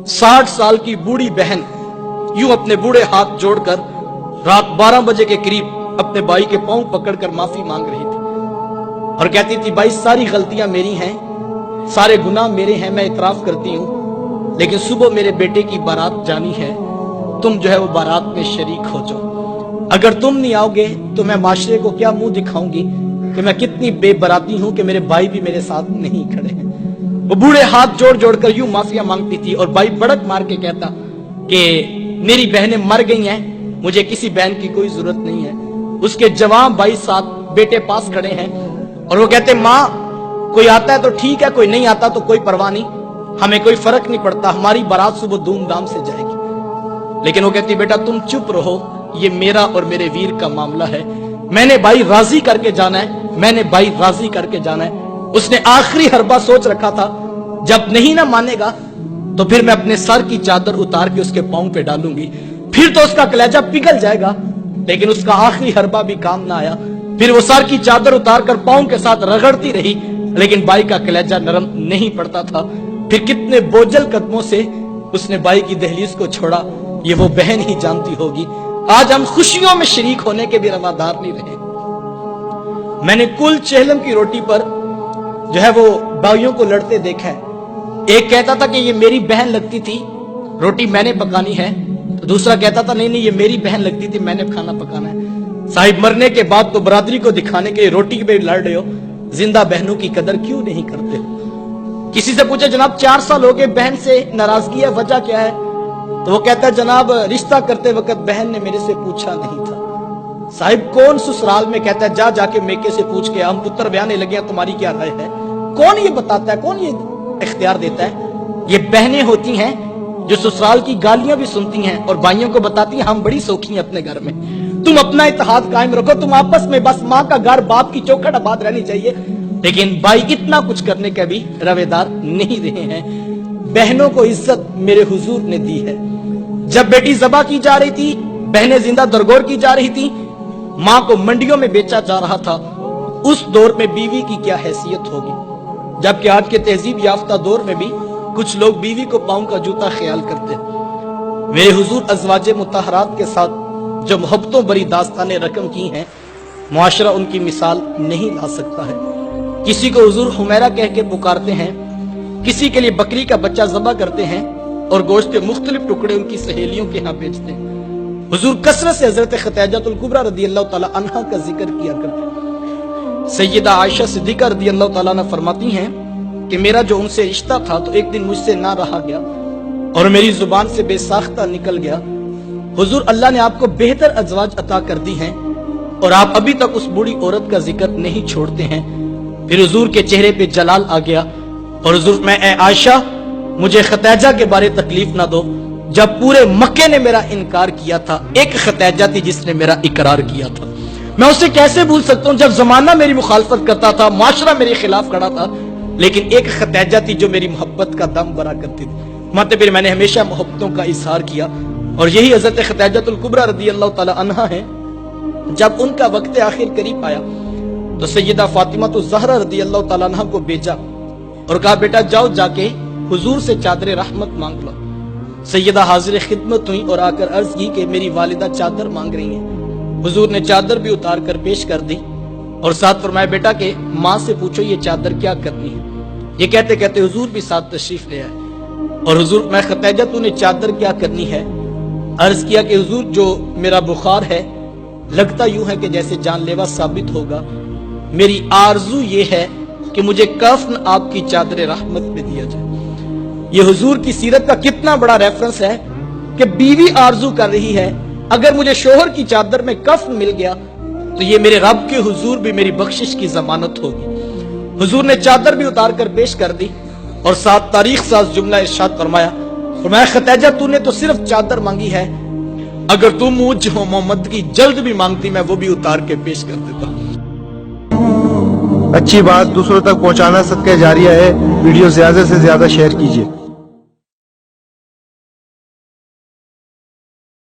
60 साल की बूढ़ी बहन यूं अपने बूढ़े हाथ जोड़कर रात 12 बजे के करीब अपने भाई के पांव पकड़कर माफी मांग रही थी और कहती थी, भाई सारी गलतियां मेरी हैं, सारे गुनाह मेरे हैं, मैं इतराफ करती हूं, लेकिन सुबह मेरे बेटे की बारात जानी है, तुम जो है वो बारात में शरीक हो जाओ। अगर तुम नहीं आओगे तो मैं माशरे को क्या मुंह दिखाऊंगी कि मैं कितनी बेबराती हूं कि मेरे भाई भी मेरे साथ नहीं खड़े हैं। वो बूढ़े हाथ जोड़ जोड़कर यूं माफिया मांगती थी और भाई बड़क मार के कहता कि मेरी बहनें मर गई हैं, मुझे किसी बहन की कोई जरूरत नहीं है। उसके जवान भाई साथ बेटे पास खड़े हैं और वो कहते, माँ कोई आता है तो ठीक है, कोई नहीं आता तो कोई परवाह नहीं, हमें कोई फर्क नहीं पड़ता, हमारी बारात सुबह धूमधाम से जाएगी। लेकिन वो कहती, बेटा तुम चुप रहो, ये मेरा और मेरे वीर का मामला है, मैंने भाई राजी करके जाना है, मैंने भाई राजी करके जाना है। उसने आखिरी हरबा सोच रखा था, जब नहीं ना मानेगा तो फिर मैं अपने सर की चादर उतार के उसके पांव पे डालूंगी, फिर तो उसका कलेजा पिघल जाएगा। लेकिन उसका आखिरी हरबा भी काम ना आया, फिर वो सर की चादर उतार कर पांव के साथ रगड़ती रही, लेकिन भाई का कलेजा नरम नहीं पड़ता था। फिर कितने बोझल कदमों से उसने भाई की दहलीज को छोड़ा, ये वो बहन ही जानती होगी। आज हम खुशियों में शरीक होने के भी रवादार नहीं रहे। मैंने कुल चेहलम की रोटी पर जो है वो भाइयों को लड़ते देखा है। एक कहता था कि ये मेरी बहन लगती थी, रोटी मैंने पकानी है, तो दूसरा कहता था नहीं नहीं ये मेरी बहन लगती थी, मैंने खाना पकाना है। साहिब मरने के बाद तो बरादरी को दिखाने के लिए रोटी पे लड़ रहे हो, जिंदा बहनों की कदर क्यों नहीं करते हो? किसी से पूछे, जनाब 4 साल हो गए बहन से नाराजगी है, वजह क्या है? तो वो कहता है, जनाब रिश्ता करते वक्त बहन ने मेरे से पूछा नहीं था। साहिब कौन ससुराल में कहता है जा जाके मेके से पूछ के हम पुत्र ब्याने लगे हैं, तुम्हारी क्या राय है? कौन ये बताता है, कौन ये इख्तियार देता है? ये बहनें होती हैं जो ससुराल की गालियां भी सुनती हैं और भाइयों को बताती हैं हम बड़ी सौखी हैं अपने घर में, तुम अपना इत्तेहाद कायम रखो, तुम आपस में बस माँ का घर बाप की चौखट आबाद रहनी चाहिए। लेकिन भाई इतना कुछ करने के भी रवेदार नहीं रहे हैं। बहनों को इज्जत मेरे हुजूर ने दी है। जब बेटी ज़बा की जा रही थी, बहनें जिंदा दरगोर की जा रही थी, माँ को मंडियों में बेचा जा रहा था, उस दौर में बीवी की क्या हैसियत होगी? जबकि आज के तहजीब याफ्ता दौर में भी कुछ लोग बीवी को पांव का जूता ख्याल करते हैं। मेरे हुजूर अज़वाजे मुतहरात के साथ जो मोहब्बतों भरी दास्तानें रकम की हैं, मुआशरा उनकी मिसाल नहीं ला सकता है। किसी को हुजूर हुमैरा कह के पुकारते हैं, किसी के लिए बकरी का बच्चा ज़बा करते हैं और गोश्त के मुख्तलिफ टुकड़े उनकी सहेलियों के यहाँ बेचते हैं। हुजूर कसरत से हजरत खतीजतुल कुबरा रदियल्लाहु ताला अन्हा का जिक्र किया करते हैं। सैयदा आयशा सिद्दीका रदियल्लाहु ताला अन्हा फरमाती हैं कि मेरा जो उनसे रिश्ता था तो एक दिन मुझसे ना रहा गया और मेरी जुबान से बेसाख्ता निकल गया। हुजूर अल्लाह ने आपको बेहतर अज़वाज अता कर दी हैं और आप अभी तक उस बूढ़ी औरत का जिक्र नहीं छोड़ते हैं। फिर हुजूर के चेहरे पे जलाल आ गया और हुजूर मैं ए आयशा मुझे खतीजा के बारे तकलीफ ना दो, जब पूरे मक्के ने मेरा इनकार किया था, एक खतीजा थी जिसने मेरा इकरार किया था। मैं उसे कैसे भूल सकता हूं जब जमाना मेरी मुखालफत करता था, माशरा मेरे खिलाफ खड़ा था, लेकिन एक खतीजा थी जो मेरी मोहब्बत का दम भरा करती थी। मतलब फिर मैंने हमेशा मोहब्बतों का इजहार किया और यही हजरत खतीजतुल कुबरा रदियल्लाहु ताला अन्हा है। जब उनका वक्त आखिर करीब आया तो सैयदा फातिमा तो ज़हरा रदियल्लाहु ताला अन्हा को भेजा और कहा, बेटा जाओ जाके हुजूर से चादर रहमत मांग लो। सैयदा हाजिर खिदमत हुई और आकर अर्ज की कि मेरी वालिदा चादर मांग रही हैं। हुजूर ने चादर भी उतार कर पेश कर दी और साथ फरमाया, बेटा के माँ से पूछो ये चादर क्या करनी है। ये कहते कहते हुजूर भी साथ तशरीफ ले आए और हुजूर मैं खतीजा तूने चादर क्या करनी है? अर्ज किया कि हुजूर जो मेरा बुखार है लगता यूं है कि जैसे जानलेवा साबित होगा, मेरी आरजू ये है कि मुझे कफन आपकी चादर रहमत में दिया जाए। ये हुजूर की सीरत का कितना बड़ा रेफरेंस है कि बीवी आरजू कर रही है, अगर मुझे शोहर की चादर में कफन मिल गया तो ये मेरे रब के हुजूर भी मेरी बख्शिश की जमानत होगी। हुजूर ने चादर भी उतार कर पेश कर दी और साथ तारीख साज जुमला इरशाद फरमाया, मैं खतीजा तूने तो सिर्फ चादर मांगी है, अगर तू मुझ मोहम्मद की जल्द भी मांगती मैं वो भी उतार के पेश कर देता। अच्छी बात दूसरों तक पहुंचाना सदका जारिया है। वीडियो ज्यादा से ज्यादा शेयर कीजिए।